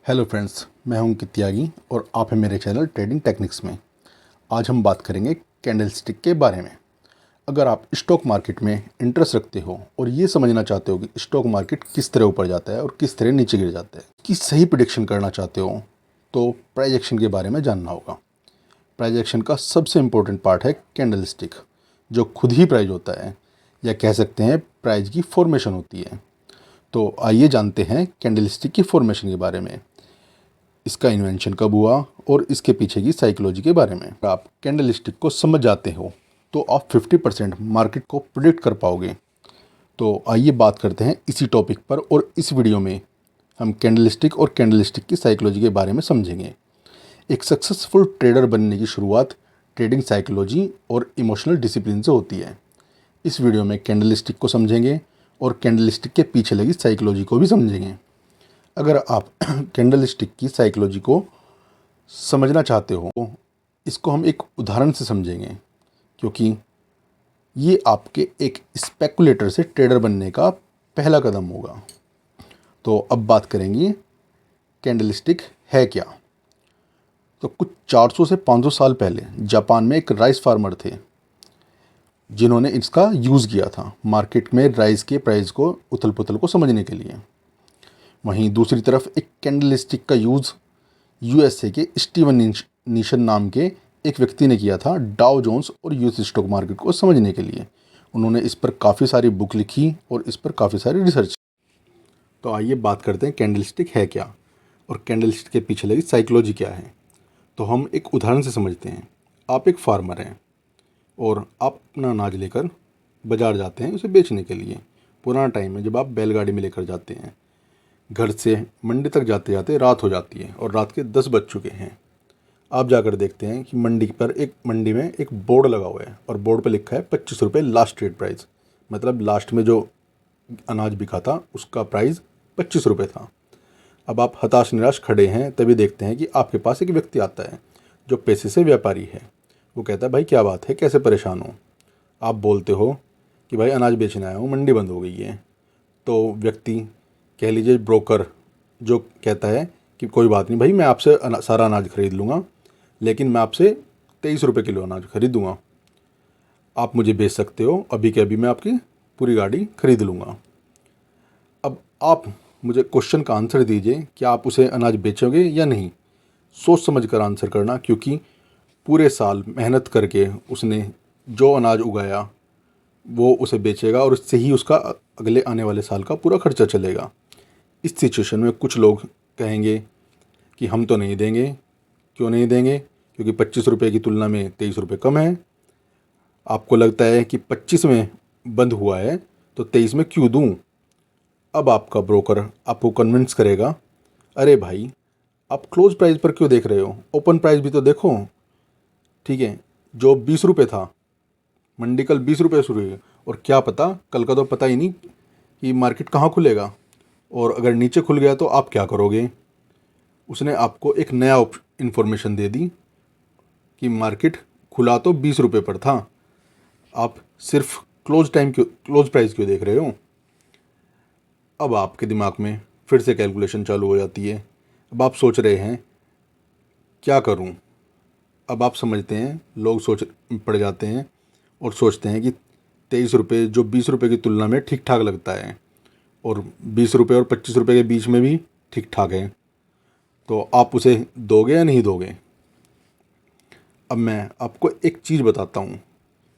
Hello friends, मैं हूं अंकित त्यागी और आप हैं मेरे चैनल ट्रेडिंग टेक्निक्स में। आज हम बात करेंगे कैंडलस्टिक के बारे में। अगर आप स्टॉक मार्केट में इंटरेस्ट रखते हो और ये समझना चाहते हो कि स्टॉक मार्केट किस तरह ऊपर जाता है और किस तरह नीचे गिर जाता है, कि सही प्रेडिक्शन करना चाहते हो तो प्राइस एक्शन के बारे में जानना होगा। प्राइस एक्शन का सबसे इम्पोर्टेंट पार्ट है कैंडलस्टिक, जो खुद ही प्राइस होता है, या कह सकते हैं प्राइस की फॉर्मेशन होती है। तो आइए जानते हैं कैंडलस्टिक की फॉर्मेशन के बारे में, इसका इन्वेंशन कब हुआ और इसके पीछे की साइकोलॉजी के बारे में। आप कैंडलस्टिक को समझ जाते हो तो आप 50% मार्केट को प्रिडिक्ट कर पाओगे। तो आइए बात करते हैं इसी टॉपिक पर, और इस वीडियो में हम कैंडलस्टिक और कैंडलस्टिक की साइकोलॉजी के बारे में समझेंगे। एक सक्सेसफुल ट्रेडर बनने की शुरुआत ट्रेडिंग साइकोलॉजी और इमोशनल डिसिप्लिन से होती है। इस वीडियो में कैंडलस्टिक को समझेंगे और कैंडलस्टिक के पीछे लगी साइकोलॉजी को भी समझेंगे। अगर आप कैंडलस्टिक की साइकोलॉजी को समझना चाहते हो, इसको हम एक उदाहरण से समझेंगे, क्योंकि ये आपके एक स्पेकुलेटर से ट्रेडर बनने का पहला कदम होगा। तो अब बात करेंगे कैंडलस्टिक है क्या। तो कुछ 400 से 500 साल पहले जापान में एक राइस फार्मर थे, जिन्होंने इसका यूज़ किया था मार्केट में राइस के प्राइस को, उथल पुथल को समझने के लिए। वहीं दूसरी तरफ एक कैंडलस्टिक का यूज़ यूएसए के स्टीवन नीशन नाम के एक व्यक्ति ने किया था डाउ जोन्स और यूएस स्टॉक मार्केट को समझने के लिए। उन्होंने इस पर काफ़ी सारी बुक लिखी और इस पर काफ़ी सारी रिसर्च। तो आइए बात करते हैं कैंडलस्टिक है क्या और कैंडलस्टिक के पीछे लगी साइकोलॉजी क्या है। तो हम एक उदाहरण से समझते हैं। आप एक फार्मर हैं और आप अपना अनाज लेकर बाज़ार जाते हैं उसे बेचने के लिए। पुराना टाइम है जब आप बैलगाड़ी में लेकर जाते हैं। घर से मंडी तक जाते जाते रात हो जाती है और रात के 10 बज चुके हैं। आप जाकर देखते हैं कि मंडी में एक बोर्ड लगा हुआ है और बोर्ड पर लिखा है 25 रुपये लास्ट ट्रेड प्राइस। मतलब लास्ट में जो अनाज बिका था उसका प्राइस 25 रुपये था। अब आप हताश निराश खड़े हैं, तभी देखते हैं कि आपके पास एक व्यक्ति आता है जो पैसे से व्यापारी है। वो कहता है, भाई क्या बात है, कैसे परेशान हो। आप बोलते हो कि भाई अनाज बेचने आया हूँ, मंडी बंद हो गई है। तो व्यक्ति, कह लीजिए ब्रोकर, जो कहता है कि कोई बात नहीं भाई, मैं आपसे सारा अनाज खरीद लूँगा, लेकिन मैं आपसे 23 रुपये किलो अनाज खरीदूँगा। आप मुझे बेच सकते हो, अभी के अभी मैं आपकी पूरी गाड़ी खरीद लूँगा। अब आप मुझे क्वेश्चन का आंसर दीजिए कि आप उसे अनाज बेचोगे या नहीं। सोच समझ कर आंसर करना, क्योंकि पूरे साल मेहनत करके उसने जो अनाज उगाया वो उसे बेचेगा और उससे ही उसका अगले आने वाले साल का पूरा खर्चा चलेगा। इस सिचुएशन में कुछ लोग कहेंगे कि हम तो नहीं देंगे। क्यों नहीं देंगे? क्योंकि 25 रुपये की तुलना में 23 रुपये कम है। आपको लगता है कि 25 में बंद हुआ है तो 23 में क्यों दूं? अब आपका ब्रोकर आपको कन्विंस करेगा, अरे भाई आप क्लोज प्राइस पर क्यों देख रहे हो, ओपन प्राइस भी तो देखो। ठीक है, जो 20 रुपये था, मंडी कल 20 रुपये शुरू हुई, और क्या पता, कल का तो पता ही नहीं कि मार्केट कहाँ खुलेगा, और अगर नीचे खुल गया तो आप क्या करोगे। उसने आपको एक नया इन्फॉर्मेशन दे दी कि मार्केट खुला तो 20 रुपये पर था, आप सिर्फ क्लोज प्राइस क्यों देख रहे हो। अब आपके दिमाग में फिर से कैलकुलेशन चालू हो जाती है। अब आप सोच रहे हैं क्या करूं। अब आप समझते हैं, लोग सोच पड़ जाते हैं और सोचते हैं कि 23 रुपये जो 20 रुपये की तुलना में ठीक ठाक लगता है, और 20 रुपये और 25 रुपये के बीच में भी ठीक ठाक है, तो आप उसे दोगे या नहीं दोगे। अब मैं आपको एक चीज़ बताता हूँ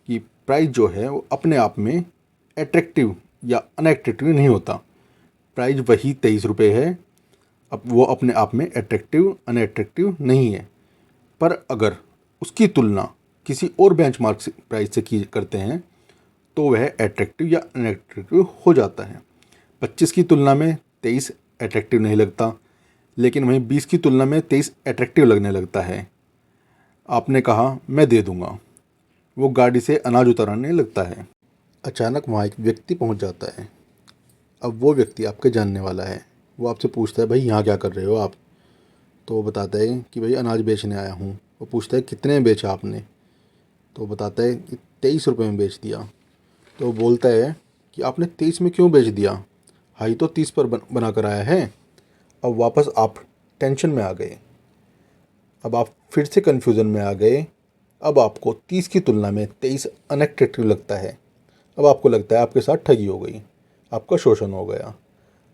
कि प्राइस जो है वो अपने आप में एट्रैक्टिव या अनएट्रैक्टिव नहीं होता। प्राइस वही 23 रुपये है, अब वो अपने आप में एट्रैक्टिव अनएट्रैक्टिव नहीं है। पर अगर उसकी तुलना किसी और बेंचमार्क प्राइस से की करते हैं तो वह एट्रैक्टिव या अनएट्रैक्टिव हो जाता है। 25 की तुलना में 23 एट्रैक्टिव नहीं लगता, लेकिन वहीं 20 की तुलना में 23 एट्रैक्टिव लगने लगता है। आपने कहा मैं दे दूंगा, वो गाड़ी से अनाज उतारने लगता है। अचानक वहाँ एक व्यक्ति पहुँच जाता है। अब वो व्यक्ति आपके जानने वाला है। वो आपसे पूछता है, भाई यहाँ क्या कर रहे हो आप। तो वो बताता है कि भाई अनाज बेचने आया हूँ। वो पूछता है कितने में बेचा आपने। तो वो बताता है कि 23 रुपये में बेच दिया। तो वो बोलता है कि आपने 23 में क्यों बेच दिया, हाई तो 30 पर बना कर आया है। अब वापस आप टेंशन में आ गए, अब आप फिर से कन्फ्यूज़न में आ गए। अब आपको 30 की तुलना में 23 अनएट्रैक्टिव लगता है। अब आपको लगता है आपके साथ ठगी हो गई, आपका शोषण हो गया।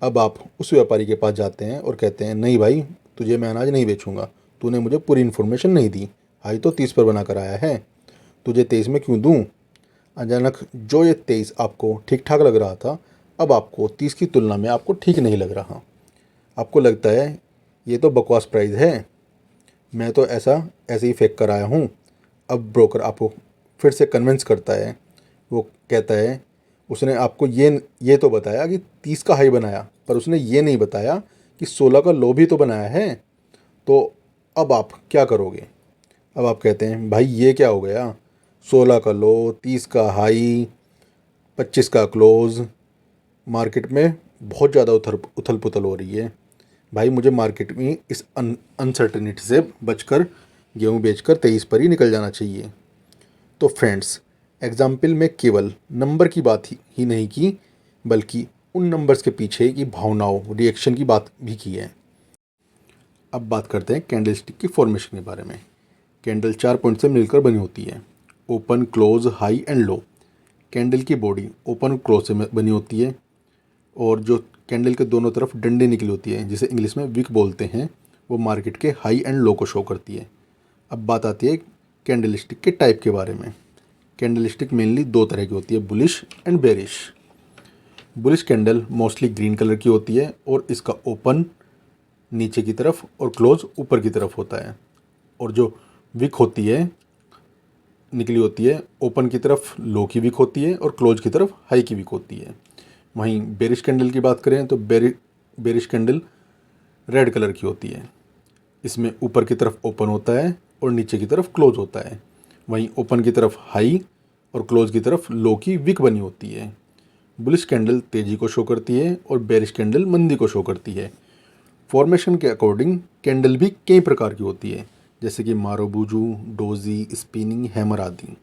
अब आप उस व्यापारी के पास जाते हैं और कहते हैं, नहीं भाई, तुझे मैं अनाज नहीं बेचूंगा, तूने मुझे पूरी इन्फॉर्मेशन नहीं दी, हाई तो 30 पर बना कर आया है, तुझे 23 में क्यों दूँ। अचानक जो ये 23 आपको ठीक ठाक लग रहा था, अब आपको 30 की तुलना में आपको ठीक नहीं लग रहा। आपको लगता है ये तो बकवास प्राइस है, मैं तो ऐसे ही फेंक कर आया हूँ। अब ब्रोकर आपको फिर से कन्विंस करता है। वो कहता है, उसने आपको ये तो बताया कि 30 का हाई बनाया, पर उसने ये नहीं बताया कि 16 का लो भी तो बनाया है। तो अब आप क्या करोगे। अब आप कहते हैं, भाई ये क्या हो गया, 16 का लो, 30 का हाई, 25 का क्लोज़, मार्केट में बहुत ज़्यादा उथल पुथल हो रही है। भाई मुझे मार्केट में इस अनसर्टेनिटी से बचकर गेहूँ बेचकर 23 पर ही निकल जाना चाहिए। तो फ्रेंड्स, एग्जाम्पल में केवल नंबर की बात ही नहीं की, बल्कि उन नंबर्स के पीछे की भावनाओं, रिएक्शन की बात भी की है। अब बात करते हैं कैंडल स्टिक की फॉर्मेशन के बारे में। कैंडल 4 पॉइंट से मिलकर बनी होती है, open, close, high and low. Candle की बॉडी ओपन और क्लोज से बनी होती है, और जो कैंडल के दोनों तरफ डंडे निकली होती है, जिसे इंग्लिश में विक बोलते हैं, वो मार्केट के हाई एंड लो को शो करती है। अब बात आती है कैंडल स्टिक के टाइप के बारे में। कैंडल स्टिक मेनली 2 तरह की होती है, bullish and bearish. Bullish candle mostly green colour की होती है, और इसका ओपन नीचे की तरफ और क्लोज ऊपर की तरफ होता है। और जो विक होती है, निकली होती है, ओपन की तरफ लो की विक होती है और क्लोज की तरफ हाई की विक होती है। वहीं बेरिश कैंडल की बात करें तो बेरिश कैंडल रेड कलर की होती है। इसमें ऊपर की तरफ ओपन होता है और नीचे की तरफ क्लोज होता है। वहीं ओपन की तरफ हाई और क्लोज की तरफ लो की विक बनी होती है। बुलिश कैंडल तेज़ी को शो करती है और बेरिश कैंडल मंदी को शो करती है। फॉर्मेशन के अकॉर्डिंग कैंडल भी कई प्रकार की होती है, जैसे कि मारुबुजू, डोजी, स्पिनिंग, हैमर आदि।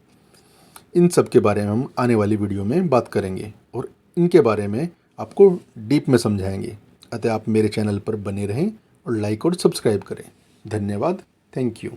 इन सब के बारे में हम आने वाली वीडियो में बात करेंगे और इनके बारे में आपको डीप में समझाएंगे। अतः आप मेरे चैनल पर बने रहें और लाइक और सब्सक्राइब करें। धन्यवाद। Thank you.